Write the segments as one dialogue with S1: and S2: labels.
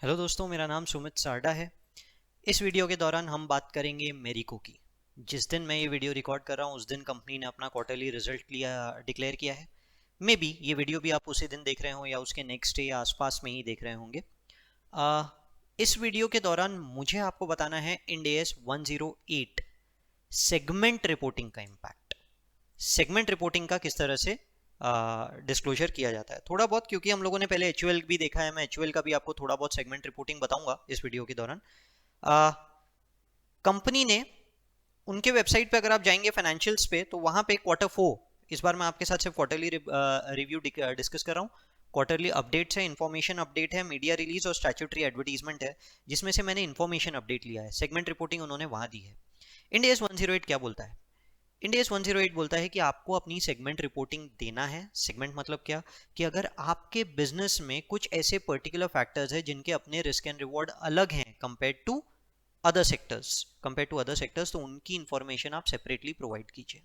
S1: Hello दोस्तों, मेरा नाम सुमित सारडा है। इस वीडियो के दौरान हम बात करेंगे मेरिको की। जिस दिन मैं ये वीडियो रिकॉर्ड कर रहा हूँ उस दिन कंपनी ने अपना क्वार्टरली रिजल्ट डिक्लेयर किया है। मे बी ये वीडियो भी आप उसी दिन देख रहे हो या उसके नेक्स्ट डे या आसपास में ही देख रहे होंगे। आ, इस वीडियो के दौरान मुझे आपको बताना है इंड एस 108 सेगमेंट रिपोर्टिंग का इम्पैक्ट। सेगमेंट रिपोर्टिंग का किस तरह से डिस्क्लोजर किया जाता है थोड़ा बहुत, क्योंकि हम लोगों ने पहले एचयूएल भी देखा है। मैं एचयूएल का भी आपको थोड़ा बहुत सेगमेंट रिपोर्टिंग बताऊंगा इस वीडियो के दौरान। कंपनी ने उनके वेबसाइट पे अगर आप जाएंगे फाइनेंशियल्स पे तो वहां पे क्वार्टर फोर, इस बार मैं आपके साथ सिर्फ क्वार्टरली रिव्यू डिस्कस कर रहा हूँ। क्वार्टरली अपडेट्स है, इन्फॉर्मेशन अपडेट है, मीडिया रिलीज और स्टैट्यूटरी एडवर्टीजमेंट है, जिसमें से मैंने इन्फॉर्मेशन अपडेट लिया है। सेगमेंट रिपोर्टिंग उन्होंने वहां दी है। इंड एस 108 क्या बोलता है? इंड एस 108 बोलता है कि आपको अपनी सेगमेंट रिपोर्टिंग देना है। सेगमेंट मतलब क्या? कि अगर आपके बिजनेस में कुछ ऐसे पर्टिकुलर फैक्टर्स हैं जिनके अपने रिस्क एंड रिवॉर्ड अलग हैं कंपेयर टू अदर सेक्टर्स, तो उनकी इंफॉर्मेशन आप सेपरेटली प्रोवाइड कीजिए।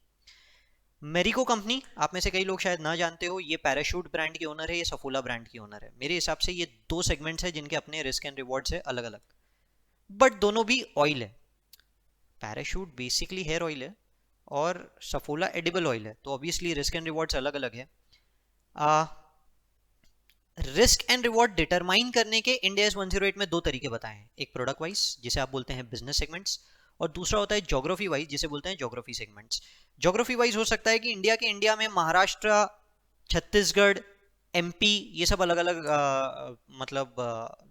S1: मेरिको कंपनी, आप में से कई लोग शायद ना जानते हो, ये पैराशूट ब्रांड की ओनर है, ये सफोला ब्रांड की ओनर है। मेरे हिसाब से ये दो सेगमेंट्स हैं जिनके अपने रिस्क एंड रिवॉर्ड्स है अलग अलग, बट दोनों भी ऑयल है। पैराशूट बेसिकली हेयर ऑयल है और सफोला एडिबल ऑयल है, तो ऑब्वियसली रिस्क एंड रिवॉर्ड्स अलग अलग है। रिस्क एंड रिवॉर्ड डिटरमाइन करने के इंड एस 108 में दो तरीके बताए हैं। एक प्रोडक्ट वाइज, जिसे आप बोलते हैं बिजनेस सेगमेंट्स, और दूसरा होता है ज्योग्राफी वाइज, जिसे बोलते हैं ज्योग्राफी सेगमेंट्स। ज्योग्राफी वाइज हो सकता है कि इंडिया में महाराष्ट्र, छत्तीसगढ़, एमपी, ये सब अलग अलग मतलब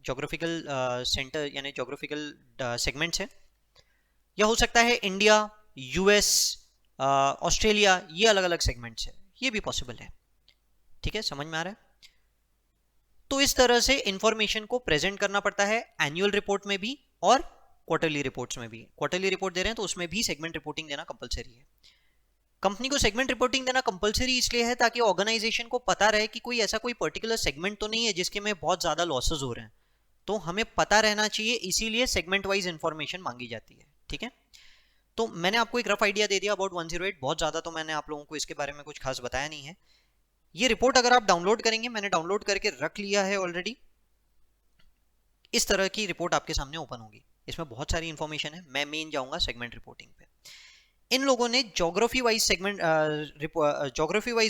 S1: ज्योग्राफिकल सेंटर यानी ज्योग्राफिकल सेगमेंट्स है। या हो सकता है इंडिया, यूएस, ऑस्ट्रेलिया, ये अलग अलग सेगमेंट्स है। ये भी पॉसिबल है। ठीक है, समझ में आ रहा है? तो इस तरह से इंफॉर्मेशन को प्रेजेंट करना पड़ता है एनुअल रिपोर्ट में भी और क्वार्टरली रिपोर्ट्स में भी। क्वार्टरली रिपोर्ट दे रहे हैं तो उसमें भी सेगमेंट रिपोर्टिंग देना कंपलसरी है। कंपनी को सेगमेंट रिपोर्टिंग देना कंपलसरी इसलिए है ताकि ऑर्गेनाइजेशन को पता रहे कि कोई ऐसा कोई पर्टिकुलर सेगमेंट तो नहीं है जिसके में बहुत ज्यादा लॉसेज हो रहे हैं। तो हमें पता रहना चाहिए, इसीलिए सेगमेंट वाइज इंफॉर्मेशन मांगी जाती है। ठीक है, तो मैंने आपको एक रफ आइडिया दे दिया अबाउट 108। बहुत ज़्यादा तो मैंने आप लोगों को इसके बारे में कुछ खास बताया नहीं है। ये रिपोर्ट अगर आप डाउनलोड करेंगे, मैंने डाउनलोड करके रख लिया है ऑलरेडी। इस तरह की रिपोर्ट आपके सामने ओपन होगी। इसमें बहुत सारी इंफॉर्मेशन है। मैं मेन जाऊंगा सेगमेंट रिपोर्टिंग पे। इन लोगों ने ज्योग्राफी वाइज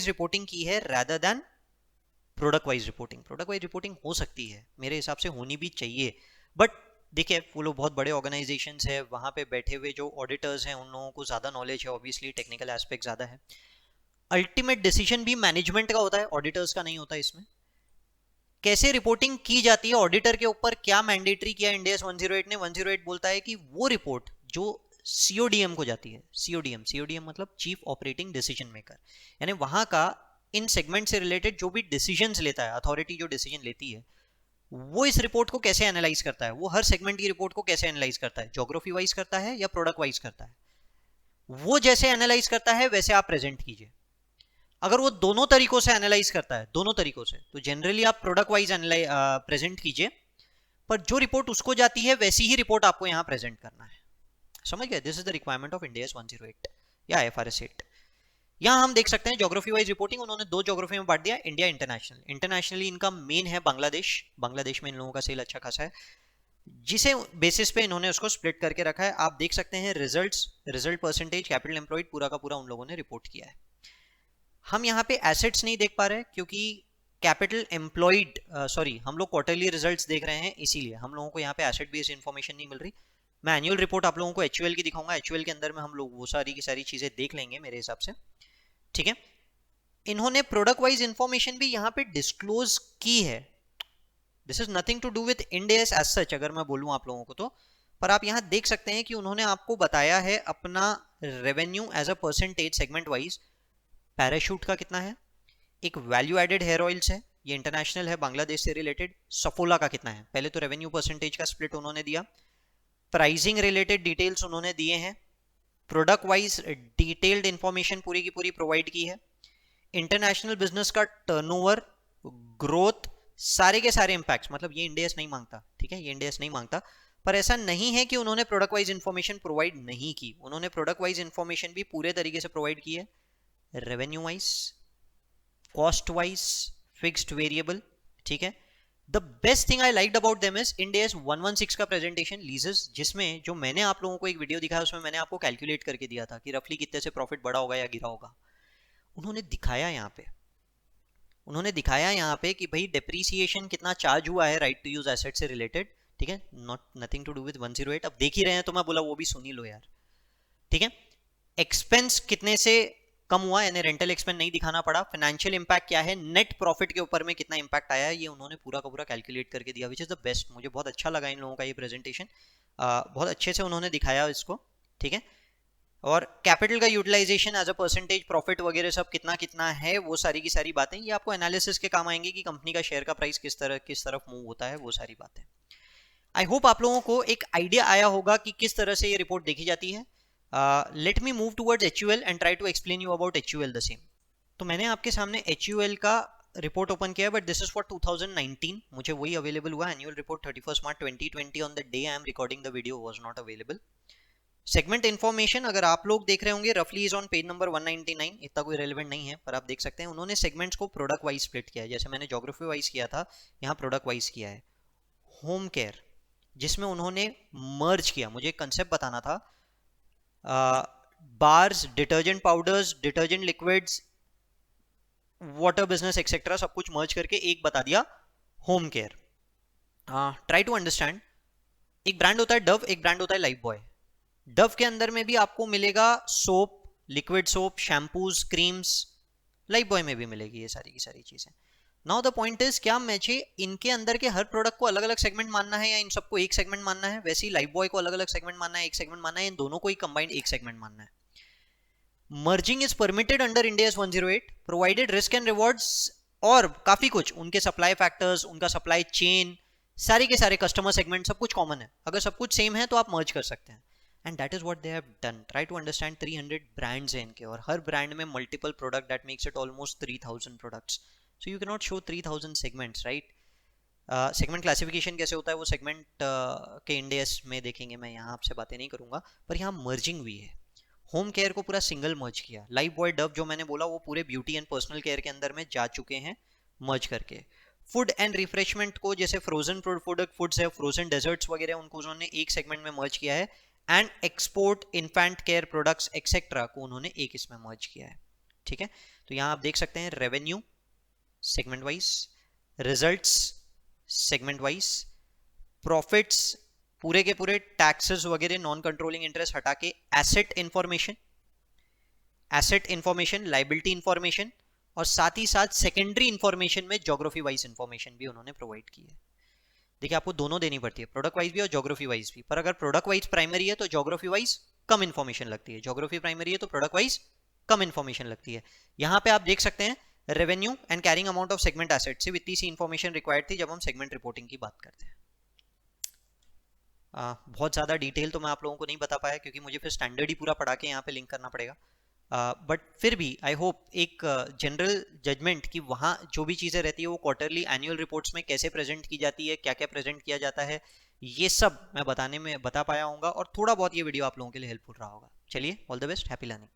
S1: रिपोर्टिंग की है rather than product wise reporting. Product wise reporting हो सकती है, मेरे हिसाब से होनी भी चाहिए, बट देखिए वो लोग बहुत बड़े ऑर्गेनाइजेशंस है, वहाँ पे बैठे हुए जो ऑडिटर्स हैं उन लोगों को ज़्यादा नॉलेज है, ऑब्वियसली टेक्निकल एस्पेक्ट ज़्यादा है। अल्टीमेट डिसीजन भी मैनेजमेंट का होता है, ऑडिटर्स का नहीं होता इसमें। कैसे रिपोर्टिंग की जाती है ऑडिटर के ऊपर, क्या मैंडेटरी किया इंड एस 108 ने? 108 बोलता है कि वो रिपोर्ट जो सीओडीएम को जाती है, सीओडीएम मतलब चीफ ऑपरेटिंग डिसीजन मेकर, यानी वहां का इन सेगमेंट से रिलेटेड जो भी डिसीजंस लेता है, अथॉरिटी जो डिसीजन लेती है, वो इस रिपोर्ट को कैसे एनालाइज करता है, वो हर सेगमेंट की रिपोर्ट को कैसे एनालाइज करता है, ज्योग्राफी वाइज करता है या प्रोडक्ट वाइज करता है। वो जैसे एनालाइज करता है वैसे आप प्रेजेंट कीजिए। अगर वो दोनों तरीकों से एनालाइज करता है, दोनों तरीकों से, तो जनरली आप प्रोडक्ट वाइज प्रेजेंट कीजिए, पर जो रिपोर्ट उसको जाती है वैसी ही रिपोर्ट आपको यहाँ प्रेजेंट करना है। समझ गए? This is the requirement of India 108 या एफआरएस 8। यहाँ हम देख सकते हैं ज्योग्राफी वाइज रिपोर्टिंग उन्होंने दो ज्योग्राफी में बांट दिया, इंडिया, इंटरनेशनल। इंटरनेशनली इनका मेन है बांग्लादेश। बांग्लादेश में इन लोगों का सेल अच्छा खासा है, जिसे बेसिस पे इन्होंने उसको स्प्लिट करके रखा है। आप देख सकते हैं रिजल्ट परसेंटेज, कैपिटल एम्प्लॉयड, पूरा का पूरा उन लोगों ने रिपोर्ट किया है। हम यहाँ पे एसेट्स नहीं देख पा रहे क्योंकि कैपिटल एम्प्लॉयड, सॉरी, हम लोग क्वार्टरली रिजल्ट्स देख रहे हैं, इसीलिए हम लोगों को यहाँ पे एसेट बेस्ड इन्फॉर्मेशन नहीं मिल रही। मैं एनुअल रिपोर्ट आप लोगों को एचयूएल की दिखाऊंगा, एचयूएल के अंदर में हम लोग वो सारी की सारी चीजें देख लेंगे मेरे हिसाब से। ठीक है, इन्होंने प्रोडक्ट वाइज इंफॉर्मेशन भी यहाँ पे डिस्क्लोज की है। This is nothing to do with Ind AS as such, अगर मैं बोलूँ आप लोगों को तो। पर आप यहाँ देख सकते हैं कि उन्होंने आपको बताया है अपना revenue as a percentage segment wise. Parachute का कितना है, एक वैल्यू एडेड हेयर ऑयल्स है, ये इंटरनेशनल है, बांग्लादेश से रिलेटेड। सफोला का कितना है, पहले तो रेवेन्यू परसेंटेज का स्प्लिट उन्होंने दिया, प्राइसिंग रिलेटेड डिटेल्स उन्होंने दिए हैं, प्रोडक्ट वाइज डिटेल्ड इंफॉर्मेशन पूरी की पूरी प्रोवाइड की है, इंटरनेशनल बिजनेस का टर्नओवर, ग्रोथ, सारे के सारे इंपैक्ट्स। मतलब ये इंडियस नहीं मांगता, ठीक है, ये इंडियस नहीं मांगता, पर ऐसा नहीं है कि उन्होंने प्रोडक्ट वाइज इंफॉर्मेशन प्रोवाइड नहीं की। उन्होंने प्रोडक्ट वाइज इंफॉर्मेशन भी पूरे तरीके से प्रोवाइड की है, revenue wise, cost wise, fixed variable, ठीक है, the best thing I liked about them is end S 116 का प्रेजेंटेशन लीजेस, जिसमें जो मैंने आप लोगों को एक वीडियो दिखाया उसमें मैंने आपको कैलकुलेट करके दिया था कि रफली कितने से प्रॉफिट बढ़ा होगा या गिरा होगा। उन्होंने दिखाया यहाँ पे कि भाई डेप्रीसिएशन कितना चार्ज हुआ है राइट टू यूज एसेट से रिलेटेड, ठीक है, not nothing to do with 108। अब देख ही रहे हैं तो मैं बोला वो भी सुन ही लो यार, ठीक है। एक्सपेंस कितने से कम हुआ, यानी रेंटल एक्सपेंस नहीं दिखाना पड़ा। फाइनेंशियल इंपैक्ट क्या है, नेट प्रॉफिट के ऊपर में कितना इंपैक्ट आया है, ये उन्होंने पूरा का पूरा कैलकुलेट करके दिया, विच इज द बेस्ट। मुझे बहुत अच्छा लगा इन लोगों का ये प्रेजेंटेशन, बहुत अच्छे से उन्होंने दिखाया इसको, ठीक है। और कैपिटल का utilisation as a percentage, profit वगैरह सब कितना कितना है, वो सारी की सारी बातें ये आपको एनालिसिस के काम आएंगी कि कंपनी का शेयर का प्राइस किस तरफ मूव होता है, वो सारी बातें। आई होप आप लोगों को एक आइडिया आया होगा कि किस तरह से ये रिपोर्ट देखी जाती है। Let me move towards HUL and try to explain you about HUL the same. तो मैंने आपके सामने HUL का रिपोर्ट ओपन किया, बट दिस इज फॉर 2019, मुझे वही अवेलेबल हुआ। Annual report 31 March 2020 on the day I am recording the video was not available. Segment information अगर आप लोग देख रहे होंगे रफली इज ऑन पेज नंबर 199, इतना कोई रेलेवेंट नहीं है पर आप देख सकते हैं उन्होंने सेगमेंट्स को प्रोडक्ट वाइज स्प्लिट किया है, जैसे मैंने ज्योग्राफी वाइज किया था, यहाँ प्रोडक्ट वाइज किया है। होम केयर जिसमें उन्होंने मर्ज किया, मुझे एक कंसेप्ट बताना था, bars, detergent powders, detergent liquids, water business etcetera सब कुछ मर्ज करके एक बता दिया home care. Try to understand, एक ब्रांड होता है डव, एक ब्रांड होता है लाइफ बॉय। डव के अंदर में भी आपको मिलेगा soap, liquid soap, shampoos, creams, life boy में भी मिलेगी ये सारी की सारी चीजें। नाउ द पॉइंट इज, क्या मुझे इनके अंदर के हर प्रोडक्ट को अलग अलग सेगमेंट मानना है या इन सबको एक सेगमेंट मानना है? वैसे ही लाइफ बॉय को अलग अलग सेगमेंट मानना है, एक सेगमेंट मानना है, इन दोनों को ही कंबाइंड एक सेगमेंट मानना है। Merging is permitted under Ind AS 108 provided risk and rewards, और काफी कुछ उनके सप्लाई फैक्टर्स, उनका सप्लाई चेन, सारे के सारे कस्टमर सेगमेंट सब कुछ कॉमन है। अगर सब कुछ सेम है तो आप मर्ज कर सकते हैं, and that is what they have done. Try to understand, 300 brands हैं इनके और हर ब्रांड में multiple product, that makes it almost 3000 products. So you can not show 3000 segments, right. Segment classification कैसे होता है वो सेगमेंट के इंड AS में देखेंगे, मैं यहाँ आपसे बातें नहीं करूंगा, पर यहाँ मर्जिंग भी है। होम केयर को पूरा सिंगल मर्ज किया, लाइफ बॉय, डव जो मैंने बोला वो पूरे ब्यूटी एंड पर्सनल केयर के अंदर में जा चुके हैं मर्ज करके। फूड एंड रिफ्रेशमेंट को, जैसे फ्रोजन फूड्स है, फ्रोजन डेजर्ट्स वगैरह, उनको उन्होंने एक सेगमेंट में मर्ज किया है, and export, infant care products etcetera को उन्होंने एक इसमें मर्ज किया है, ठीक है। तो यहाँ आप देख सकते हैं revenue segment wise, results segment wise, profits पूरे के पूरे, टैक्सेस वगैरह, नॉन कंट्रोलिंग इंटरेस्ट हटा के, एसेट इंफॉर्मेशन, लाइबिलिटी इंफॉर्मेशन, और साथ ही साथ सेकेंडरी इंफॉर्मेशन में ज्योग्राफी वाइज इंफॉर्मेशन भी उन्होंने प्रोवाइड की है। देखिए आपको दोनों देनी पड़ती है, प्रोडक्ट वाइज भी और ज्योग्राफी वाइज भी, पर अगर प्रोडक्ट वाइज प्राइमरी है तो ज्योग्राफी वाइज कम इंफॉर्मेशन लगती है, ज्योग्राफी प्राइमरी है तो प्रोडक्ट वाइज कम इंफॉर्मेशन लगती है। यहाँ पे आप देख सकते हैं revenue and carrying amount of segment asset, सिर्फ इतनी सी इंफॉर्मेशन रिक्वायर्ड थी जब हम सेगमेंट रिपोर्टिंग की बात करते हैं। बहुत ज़्यादा डिटेल तो मैं आप लोगों को नहीं बता पाया क्योंकि मुझे फिर स्टैंडर्ड ही पूरा पढ़ा के यहाँ पे लिंक करना पड़ेगा, बट फिर भी आई होप एक जनरल जजमेंट कि वहाँ जो भी चीज़ें रहती है वो क्वार्टरली एनुअल रिपोर्ट्स में कैसे प्रेजेंट की जाती है, क्या क्या प्रेजेंट किया जाता है, ये सब मैं बता पाया हूँगा और थोड़ा बहुत ये वीडियो आप लोगों के लिए हेल्पफुल रहा होगा। चलिए, all the best, happy learning.